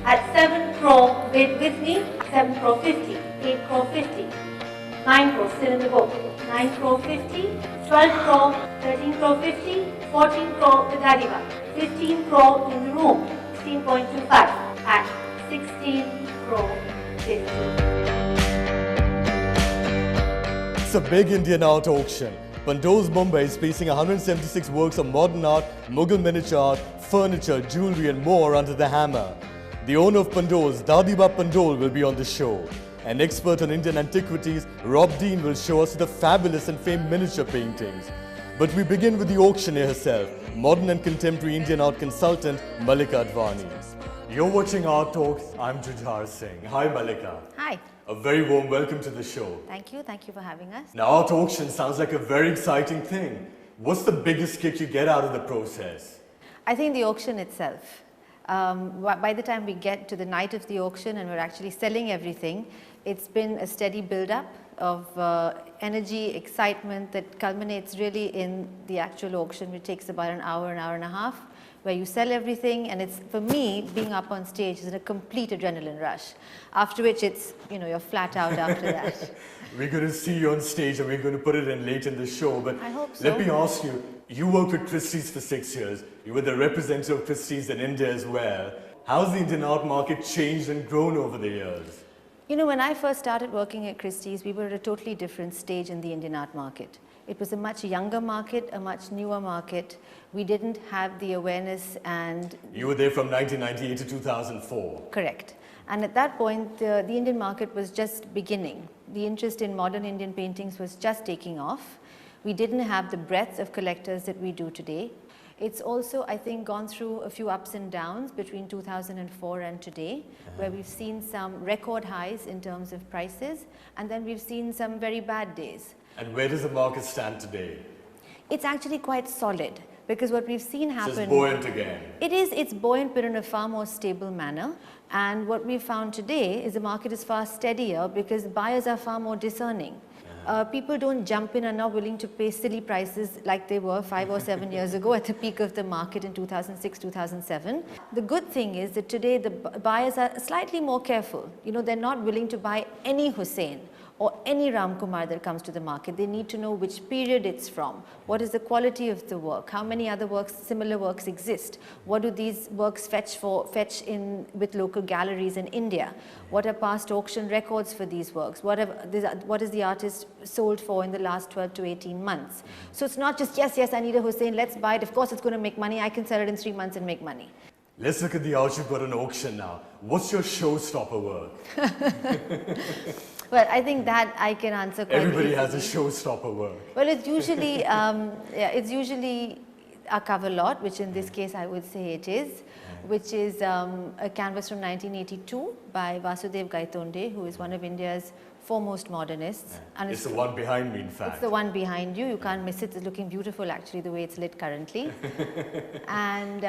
at 7 crore, with me, 7 crore 50, 8 crore 50, 9 crore still in the book, 9 crore 50, 12 crore, 13 crore 50, 14 crore with Dadiba, 15 crore in the room, 16.25 at 16 crore 50. It's a big Indian art auction. Pundole's Mumbai is placing 176 works of modern art, Mughal miniature art, furniture, jewellery and more under the hammer. The owner of Pundole's, Dadiba Pundole, will be on the show. An expert on Indian antiquities, Rob Dean will show us the fabulous and famed miniature paintings. But we begin with the auctioneer herself, modern and contemporary Indian art consultant, Mallika Advani. You're watching Art Talks. I'm Jujhar Singh. Hi, Mallika. Hi. A very warm welcome to the show. Thank you for having us. Now, art auction sounds like a very exciting thing. What's the biggest kick you get out of the process? I think the auction itself. By the time we get to the night of the auction and we're actually selling everything, it's been a steady build-up of energy, excitement that culminates really in the actual auction, which takes about an hour and a half, where you sell everything, and it's, for me, being up on stage is a complete adrenaline rush. After which it's, you're flat out after that. We're going to see you on stage and we're going to put it in late in the show, but I hope so. Let me ask you, you worked with Christie's for 6 years. You were the representative of Christie's in India as well. How's the Indian art market changed and grown over the years? When I first started working at Christie's, we were at a totally different stage in the Indian art market. It was a much younger market, a much newer market. We didn't have the awareness and... You were there from 1998 to 2004. Correct. And at that point, the Indian market was just beginning. The interest in modern Indian paintings was just taking off. We didn't have the breadth of collectors that we do today. It's also, I think, gone through a few ups and downs between 2004 and today, where we've seen some record highs in terms of prices, and then we've seen some very bad days. And where does the market stand today? It's actually quite solid, because what we've seen happen... So it's buoyant again. It's buoyant, but in a far more stable manner. And what we've found today is the market is far steadier because buyers are far more discerning. People don't jump in and are not willing to pay silly prices like they were 5 or 7 years ago at the peak of the market in 2006, 2007. The good thing is that today the buyers are slightly more careful. They're not willing to buy any Husain or any Ram Kumar that comes to the market. They need to know which period it's from, what is the quality of the work, how many other works, similar works exist, what do these works fetch in with local galleries in India, what are past auction records for these works, what is the artist sold for in the last 12 to 18 months. So it's not just, yes, I need a Husain, let's buy it, of course it's going to make money, I can sell it in 3 months and make money. Let's look at the art you've got on auction now. What's your showstopper work? Well, I think that I can answer quite Everybody easily. has a showstopper work. Well, it's usually, it's usually a cover lot, which in this case I would say it is, which is a canvas from 1982 by Gaitonde, who is one of India's foremost modernists. And it's the one behind me, in fact. It's the one behind you. You can't miss it. It's looking beautiful, actually, the way it's lit currently. And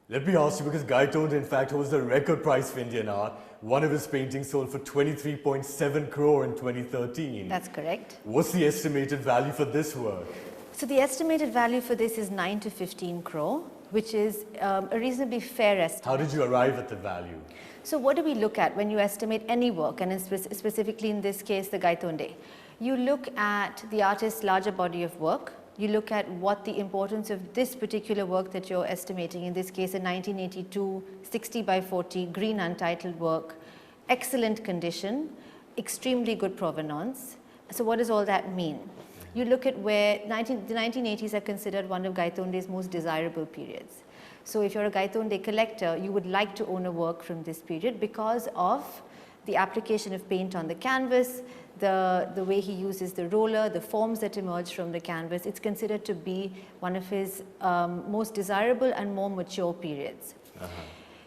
let me ask you, because Gaitonde, in fact, holds the record price for Indian art. One of his paintings sold for 23.7 crore in 2013. That's correct. What's the estimated value for this work? So the estimated value for this is 9 to 15 crore, which is a reasonably fair estimate. How did you arrive at the value? So what do we look at when you estimate any work, and specifically in this case, the Gaitonde? You look at the artist's larger body of work. You look at what the importance of this particular work that you're estimating, in this case a 1982 60 by 40 green untitled work, excellent condition, extremely good provenance. So what does all that mean? You look at where the 1980s are considered one of Gaitonde's most desirable periods. So if you're a Gaitonde collector, you would like to own a work from this period because of the application of paint on the canvas, the way he uses the roller, the forms that emerge from the canvas. It's considered to be one of his most desirable and more mature periods.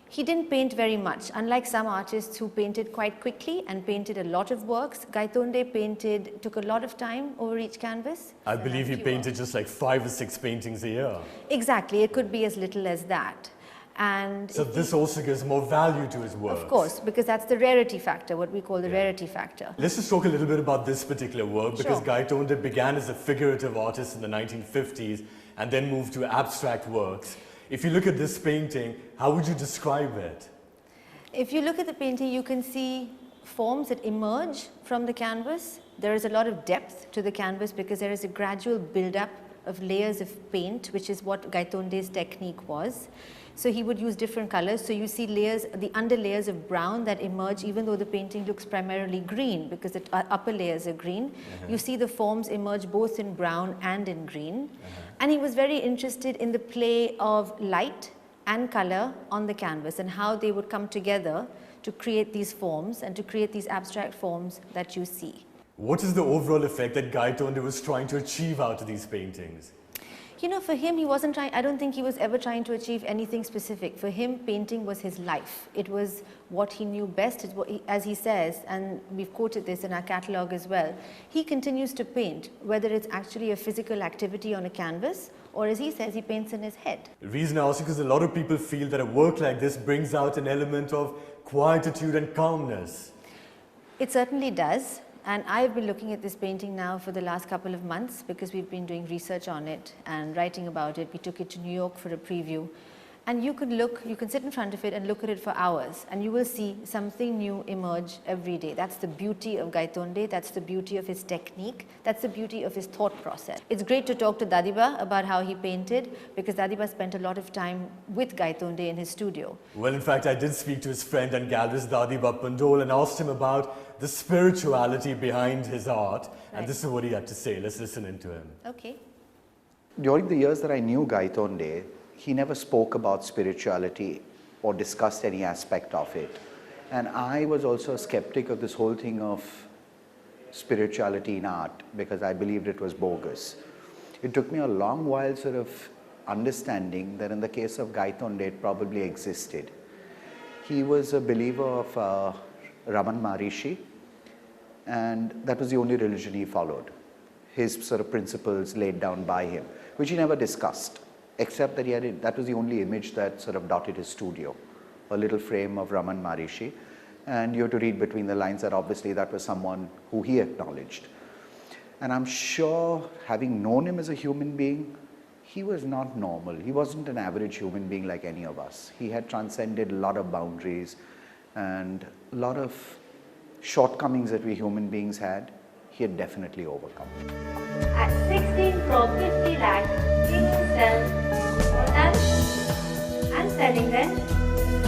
He didn't paint very much. Unlike some artists who painted quite quickly and painted a lot of works, Gaitonde took a lot of time over each canvas. I believe he painted just like 5 or 6 paintings a year. Exactly, it could be as little as that. And so this also gives more value to his work. Of course, because that's the rarity factor, what we call the rarity factor. Let's just talk a little bit about this particular work, because Sure. Gaitonde began as a figurative artist in the 1950s and then moved to abstract works. If you look at this painting, how would you describe it? If you look at the painting, you can see forms that emerge from the canvas. There is a lot of depth to the canvas because there is a gradual build-up of layers of paint, which is what Gaitonde's technique was. So he would use different colors. So you see layers, the under layers of brown that emerge, even though the painting looks primarily green because the upper layers are green. You see the forms emerge both in brown and in green. And he was very interested in the play of light and color on the canvas and how they would come together to create these forms and to create these abstract forms that you see. What is the overall effect that Gaitonde was trying to achieve out of these paintings? You know, for him, he wasn't trying, I don't think he was ever trying to achieve anything specific. For him, painting was his life. It was what he knew best, as he says, and we've quoted this in our catalogue as well. He continues to paint, whether it's actually a physical activity on a canvas, or as he says, he paints in his head. The reason I ask is because a lot of people feel that a work like this brings out an element of quietude and calmness. It certainly does. And I've been looking at this painting now for the last couple of months because we've been doing research on it and writing about it. We took it to New York for a preview. And you can sit in front of it and look at it for hours and you will see something new emerge every day. That's the beauty of Gaitonde, that's the beauty of his technique, that's the beauty of his thought process. It's great to talk to Dadiba about how he painted because Dadiba spent a lot of time with Gaitonde in his studio. Well, in fact, I did speak to his friend and gallerist Dadiba Pundole and asked him about the spirituality behind his art. And this is what he had to say. Let's listen into him. Okay. During the years that I knew Gaitonde, he never spoke about spirituality or discussed any aspect of it. And I was also a skeptic of this whole thing of spirituality in art because I believed it was bogus. It took me a long while sort of understanding that in the case of Gaitonde, it probably existed. He was a believer of Raman Maharishi, and that was the only religion he followed. His sort of principles laid down by him, which he never discussed, except that that was the only image that sort of dotted his studio, a little frame of Raman Maharishi. And you have to read between the lines that obviously that was someone who he acknowledged. And I'm sure, having known him as a human being, he was not normal. He wasn't an average human being like any of us. He had transcended a lot of boundaries and a lot of shortcomings that we human beings had. He had definitely overcome. At 16 crore 50 lakh, he will sell more than and selling them.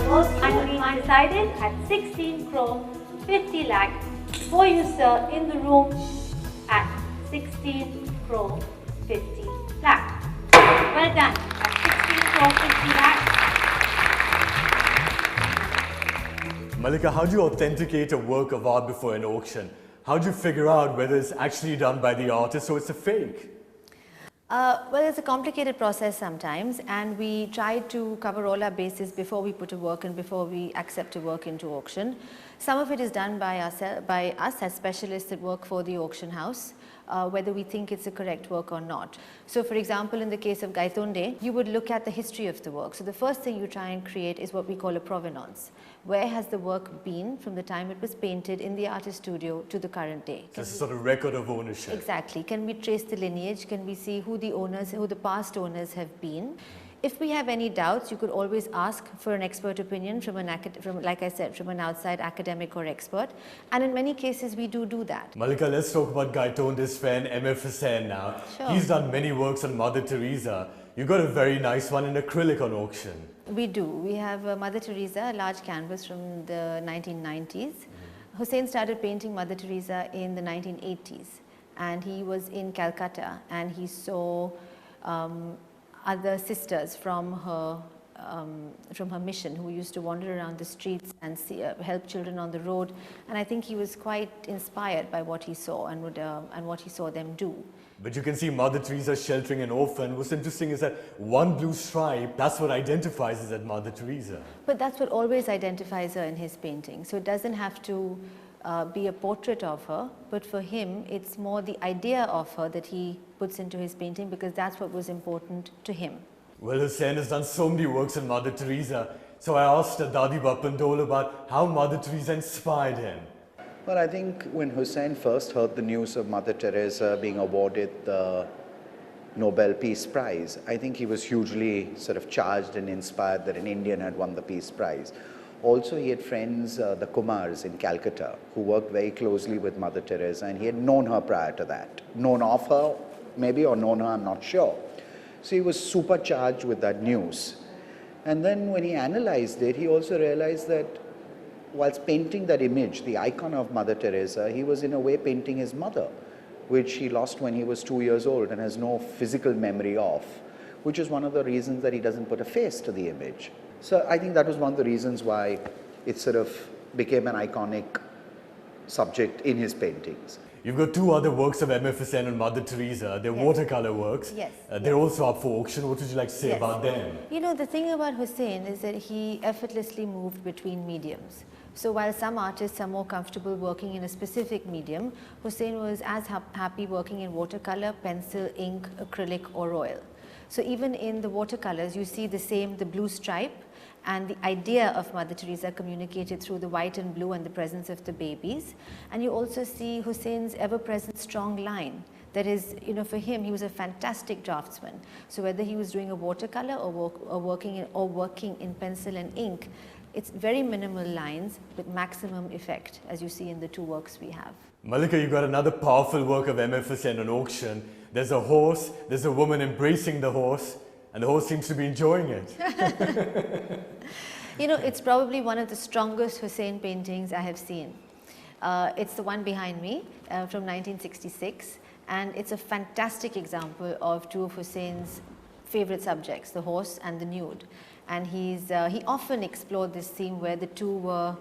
Most finally decided at 16 crore 50 lakh for you, sir, in the room at 16 crore 50 lakh. Well done. At 16 crore 50 lakh. Mallika, how do you authenticate a work of art before an auction? How do you figure out whether it's actually done by the artist or it's a fake? Well, it's a complicated process sometimes, and we try to cover all our bases before we put a work and before we accept a work into auction. Some of it is done by us as specialists that work for the auction house, whether we think it's a correct work or not. So for example, in the case of Gaitonde, you would look at the history of the work. So the first thing you try and create is what we call a provenance. Where has the work been from the time it was painted in the artist studio to the current day? So it's a sort of record of ownership. Exactly. Can we trace the lineage? Can we see who the past owners have been? If we have any doubts, you could always ask for an expert opinion like I said, from an outside academic or expert. And in many cases, we do that. Mallika, let's talk about Gaitonde's friend MF Husain now. Sure. He's done many works on Mother Teresa. You got a very nice one in acrylic on auction. We do. We have Mother Teresa, a large canvas from the 1990s. Husain started painting Mother Teresa in the 1980s. And he was in Calcutta and he saw other sisters from her mission who used to wander around the streets and help children on the road. And I think he was quite inspired by what he saw and what he saw them do. But you can see Mother Teresa sheltering an orphan. What's interesting is that one blue stripe, that's what identifies us as Mother Teresa. But that's what always identifies her in his painting. So it doesn't have to be a portrait of her, but for him, it's more the idea of her that he puts into his painting because that's what was important to him. Well, Husain has done so many works on Mother Teresa. So I asked Dadiba Pundole about how Mother Teresa inspired him. Well, I think when Husain first heard the news of Mother Teresa being awarded the Nobel Peace Prize, I think he was hugely sort of charged and inspired that an Indian had won the Peace Prize. Also, he had friends, the Kumars in Calcutta, who worked very closely with Mother Teresa, and he had known her prior to that. Known of her, maybe, or known her, I'm not sure. So he was supercharged with that news. And then when he analyzed it, he also realized that whilst painting that image, the icon of Mother Teresa, he was in a way painting his mother, which he lost when he was 2 years old and has no physical memory of, which is one of the reasons that he doesn't put a face to the image. So I think that was one of the reasons why it sort of became an iconic subject in his paintings. You've got two other works of M.F. Husain on Mother Teresa. They're watercolor works. Yes. They're also up for auction. What would you like to say about them? You know, the thing about Husain is that he effortlessly moved between mediums. So while some artists are more comfortable working in a specific medium, Husain was as happy working in watercolor, pencil, ink, acrylic or oil. So even in the watercolors, you see the blue stripe, and the idea of Mother Teresa communicated through the white and blue and the presence of the babies. And you also see Husain's ever-present strong line. That is, you know, for him, he was a fantastic draftsman. So whether he was doing a watercolor or working in pencil and ink, it's very minimal lines with maximum effect, as you see in the two works we have. Mallika, you got another powerful work of M.F. Husain on auction. There's a horse, there's a woman embracing the horse, and the horse seems to be enjoying it. You know, it's probably one of the strongest Husain paintings I have seen. It's the one behind me from 1966, and it's a fantastic example of two of Husain's favorite subjects, the horse and the nude. And he often explored this theme where the two were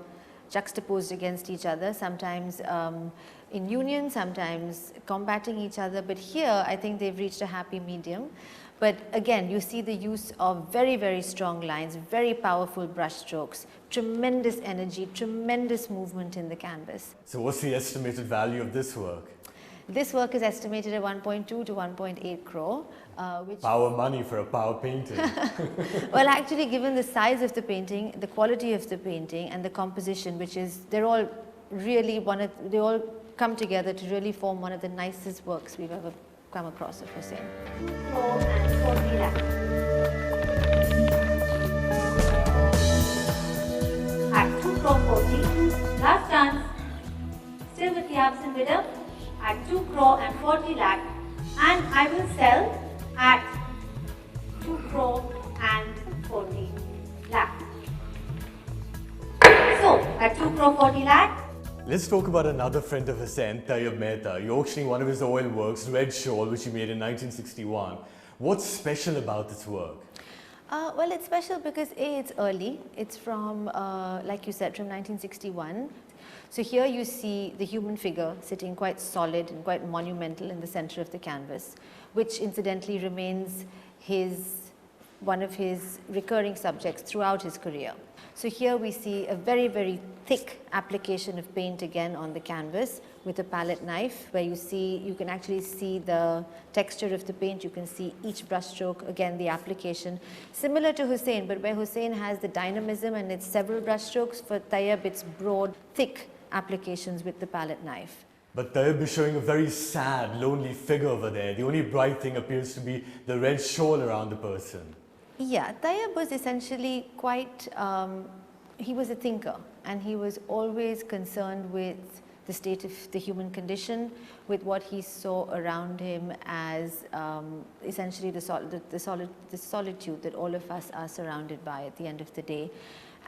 juxtaposed against each other, sometimes in union, sometimes combating each other. But here, I think they've reached a happy medium. But again, you see the use of very, very strong lines, very powerful brush strokes, tremendous energy, tremendous movement in the canvas. So what's the estimated value of this work? This work is estimated at 1.2 to 1.8 crore. Which power money for a power painting. Well, actually, given the size of the painting, the quality of the painting and the composition, which is, they're all really they all come together to really form one of the nicest works we've ever come across of Husain. 2 crore and 40 lakh. At 2 crore 40, last chance, still with the absent bidder, at 2 crore and 40 lakh, and I will sell at 2 crore and 40 lakh. So, at 2 crore 40 lakh. Let's talk about another friend of Husain, Tyeb Mehta. You're auctioning one of his oil works, Red Shawl, which he made in 1961. What's special about this work? Well, it's special because A, it's early. It's from, like you said, from 1961. So here you see the human figure sitting quite solid and quite monumental in the center of the canvas, which incidentally remains one of his recurring subjects throughout his career. So here we see a very, very thick application of paint again on the canvas with a palette knife, where you can actually see the texture of the paint, you can see each brush stroke, again the application. Similar to Husain, but where Husain has the dynamism and it's several brush strokes, for Tyeb it's broad, thick applications with the palette knife. But Tyeb is showing a very sad, lonely figure over there. The only bright thing appears to be the red shawl around the person. Yeah, Tyeb was essentially quite, he was a thinker, and he was always concerned with the state of the human condition, with what he saw around him as essentially the solitude that all of us are surrounded by at the end of the day.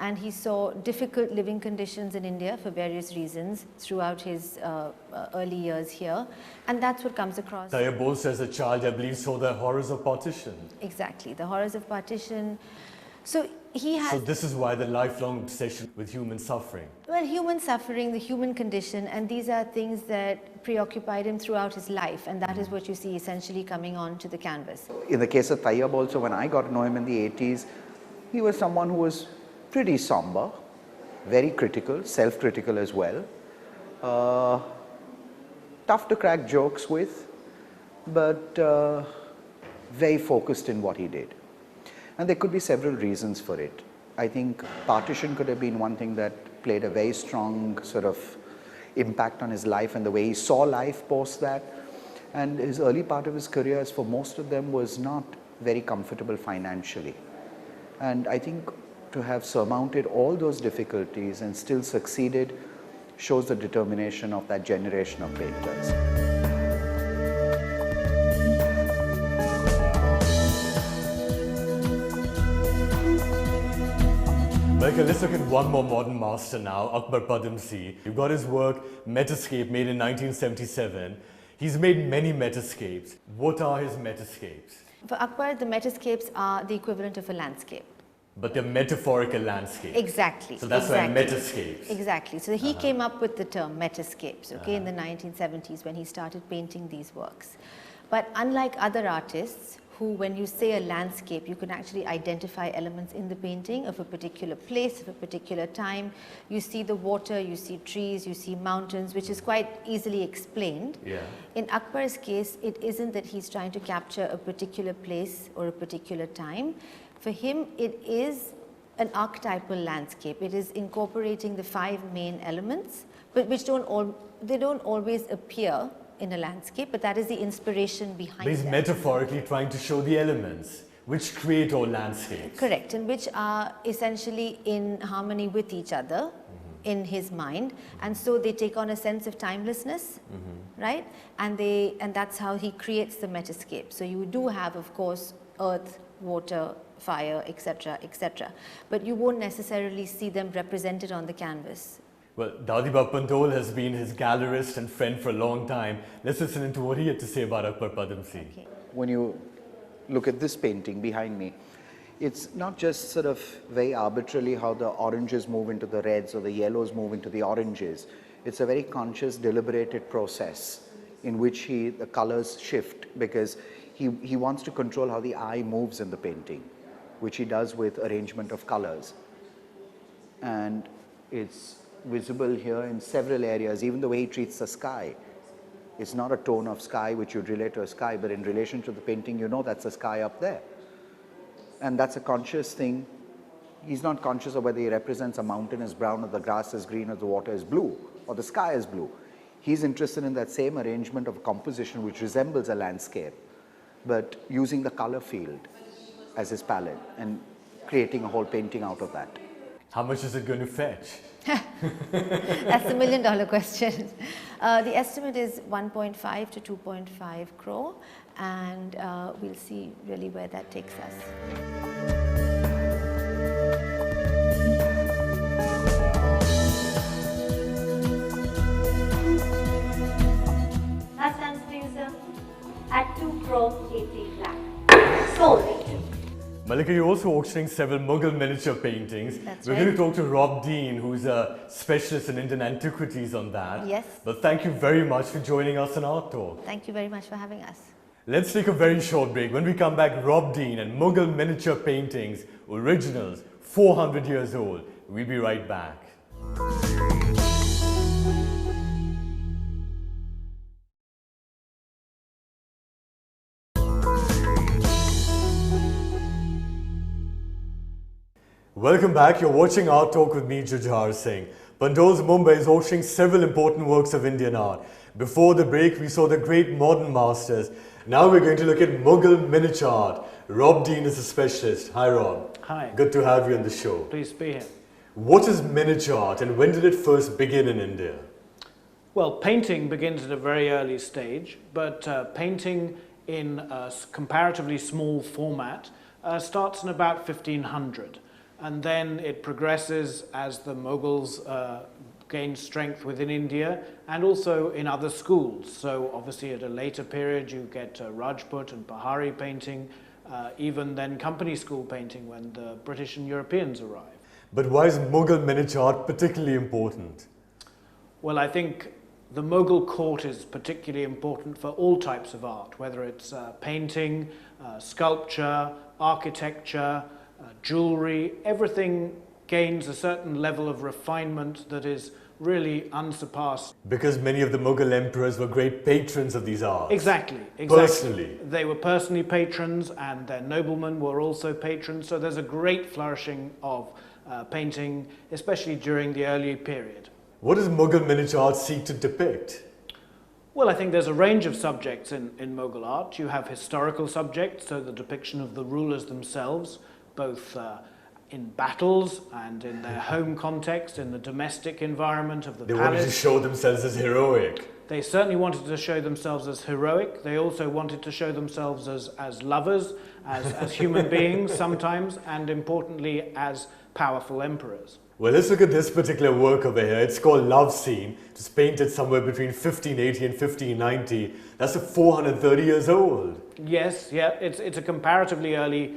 And he saw difficult living conditions in India for various reasons throughout his early years here, and that's what comes across. Tyeb also as a child, I believe, saw the horrors of partition. Exactly, the horrors of partition. So he has... So this is why the lifelong obsession with human suffering. Well, human suffering, the human condition, and these are things that preoccupied him throughout his life, and that is what you see essentially coming onto the canvas. In the case of Tyeb also, when I got to know him in the 80s, he was someone who was pretty somber, very critical, self-critical as well. Tough to crack jokes with, but very focused in what he did. And there could be several reasons for it. I think partition could have been one thing that played a very strong sort of impact on his life and the way he saw life post that. And his early part of his career, as for most of them, was not very comfortable financially. And I think to have surmounted all those difficulties and still succeeded shows the determination of that generation of painters. Mallika, let's look at one more modern master now, Akbar Padamsee. You've got his work, Metascape, made in 1977. He's made many metascapes. What are his metascapes? For Akbar, the metascapes are the equivalent of a landscape. But they're metaphorical landscapes. Exactly. So that's why metascapes. Exactly. So he came up with the term metascapes, okay, in the 1970s when he started painting these works. But unlike other artists who, when you say a landscape, you can actually identify elements in the painting of a particular place, of a particular time. You see the water, you see trees, you see mountains, which is quite easily explained. Yeah. In Akbar's case, it isn't that he's trying to capture a particular place or a particular time. For him, it is an archetypal landscape. It is incorporating the 5 main elements, but which don't always appear in a landscape, but that is the inspiration behind But he's them. metaphorically trying to show the elements which create all landscapes. Correct, and which are essentially in harmony with each other in his mind, and so they take on a sense of timelessness, right? And that's how he creates the metascape. So you do have, of course, earth, water, fire, etc., etc. But you won't necessarily see them represented on the canvas. Well, Dadiba Pundole has been his gallerist and friend for a long time. Let's listen into what he had to say about Akbar Padamsee. Okay. When you look at this painting behind me, it's not just sort of very arbitrarily how the oranges move into the reds or the yellows move into the oranges. It's a very conscious, deliberated process in which the colors shift, because he wants to control how the eye moves in the painting, which he does with arrangement of colors. And it's visible here in several areas, even the way he treats the sky. It's not a tone of sky which you'd relate to a sky, but in relation to the painting, you know that's a sky up there. And that's a conscious thing. He's not conscious of whether he represents a mountain as brown or the grass is green or the water is blue or the sky is blue. He's interested in that same arrangement of composition which resembles a landscape, but using the color field as his palette and creating a whole painting out of that. How much is it going to fetch? That's the million-dollar question. The estimate is 1.5 to 2.5 crore, and we'll see really where that takes us. That stands for you, sir, at 2 crore 80 lakh. Sold. Mallika, you're also auctioning several Mughal miniature paintings. That's We're right. going to talk to Rob Dean, who's a specialist in Indian antiquities on that. Yes. But thank you very much for joining us on Art Talk. Thank you very much for having us. Let's take a very short break. When we come back, Rob Dean and Mughal miniature paintings, originals, 400 years old. We'll be right back. Welcome back. You're watching Art Talk with me, Jujhar Singh. Pundole's Mumbai is auctioning several important works of Indian art. Before the break, we saw the great modern masters. Now we're going to look at Mughal miniature art. Rob Dean is a specialist. Hi, Rob. Hi. Good to have you on the show. Pleased to be here. What is miniature art and when did it first begin in India? Well, painting begins at a very early stage, but painting in a comparatively small format starts in about 1500. And then it progresses as the Mughals gain strength within India and also in other schools. So obviously at a later period you get Rajput and Pahari painting, even then company school painting when the British and Europeans arrive. But why is Mughal miniature art particularly important? Well, I think the Mughal court is particularly important for all types of art, whether it's painting, sculpture, architecture, jewelry. Everything gains a certain level of refinement that is really unsurpassed. Because many of the Mughal emperors were great patrons of these arts. Exactly. Personally. They were personally patrons and their noblemen were also patrons, so there's a great flourishing of painting, especially during the early period. What does Mughal miniature art seek to depict? Well, I think there's a range of subjects in Mughal art. You have historical subjects, so the depiction of the rulers themselves, both in battles and in their home context, in the domestic environment of the They palace. wanted to show themselves as heroic. They certainly wanted to show themselves as heroic. They also wanted to show themselves as lovers, as human beings sometimes, and importantly, as powerful emperors. Well, let's look at this particular work over here. It's called Love Scene. It's painted somewhere between 1580 and 1590. That's 430 years old. Yes, yeah, it's a comparatively early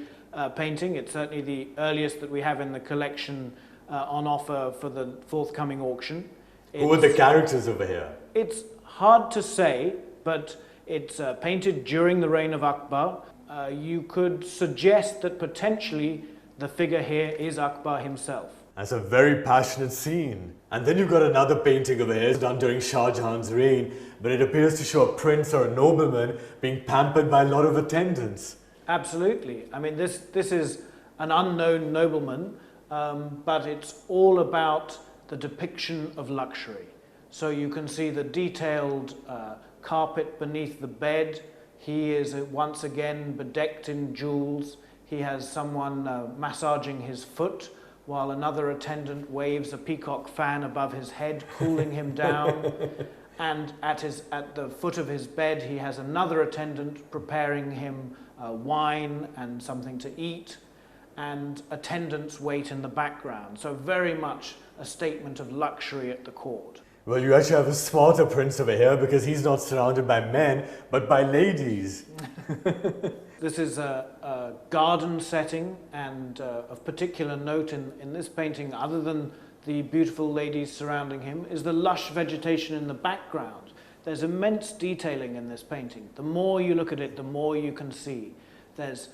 painting. It's certainly the earliest that we have in the collection on offer for the forthcoming auction. Who are the characters over here? It's hard to say, but it's painted during the reign of Akbar. You could suggest that potentially the figure here is Akbar himself. That's a very passionate scene. And then you've got another painting over here, done during Shah Jahan's reign, but it appears to show a prince or a nobleman being pampered by a lot of attendants. Absolutely. I mean, this is an unknown nobleman, but it's all about the depiction of luxury. So you can see the detailed carpet beneath the bed. He is once again bedecked in jewels. He has someone massaging his foot, while another attendant waves a peacock fan above his head, cooling him down. And at the foot of his bed, he has another attendant preparing him wine and something to eat, and attendants wait in the background. So very much a statement of luxury at the court. Well, you actually have a smarter prince over here because he's not surrounded by men, but by ladies. This is a garden setting, and of particular note in this painting, other than the beautiful ladies surrounding him, is the lush vegetation in the background. There's immense detailing in this painting. The more you look at it, the more you can see. There's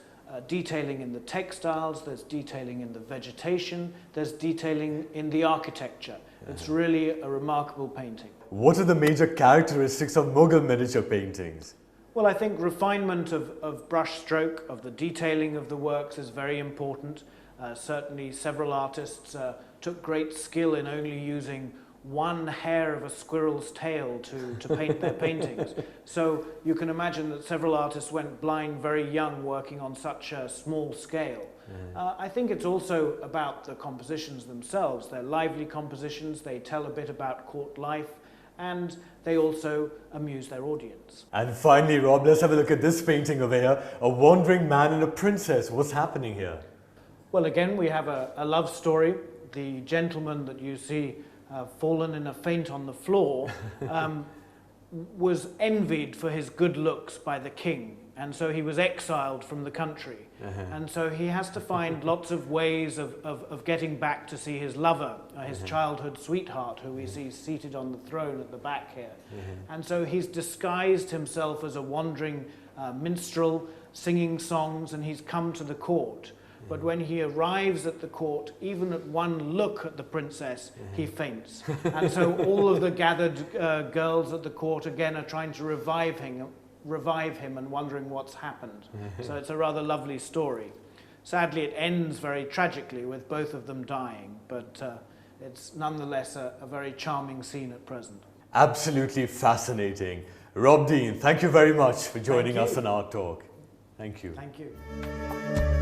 detailing in the textiles, there's detailing in the vegetation, there's detailing in the architecture. It's really a remarkable painting. What are the major characteristics of Mughal miniature paintings? Well, I think refinement of brush stroke, of the detailing of the works is very important. Certainly several artists took great skill in only using one hair of a squirrel's tail to paint their paintings. So you can imagine that several artists went blind very young working on such a small scale. I think it's also about the compositions themselves. They're lively compositions, they tell a bit about court life, and they also amuse their audience. And finally, Rob, let's have a look at this painting over here. A wandering man and a princess. What's happening here? Well, again, we have a love story. The gentleman that you see fallen in a faint on the floor was envied for his good looks by the king, and so he was exiled from the country. And so he has to find lots of ways of getting back to see his lover, his childhood sweetheart, who we see seated on the throne at the back here. And so he's disguised himself as a wandering minstrel, singing songs, and he's come to the court. But when he arrives at the court, even at one look at the princess, he faints. And so all of the gathered girls at the court again are trying to revive him and wondering what's happened. So it's a rather lovely story. Sadly, it ends very tragically with both of them dying, but it's nonetheless a very charming scene at present. Absolutely fascinating. Rob Dean, thank you very much for joining us on Art Talk. Thank you. Thank you.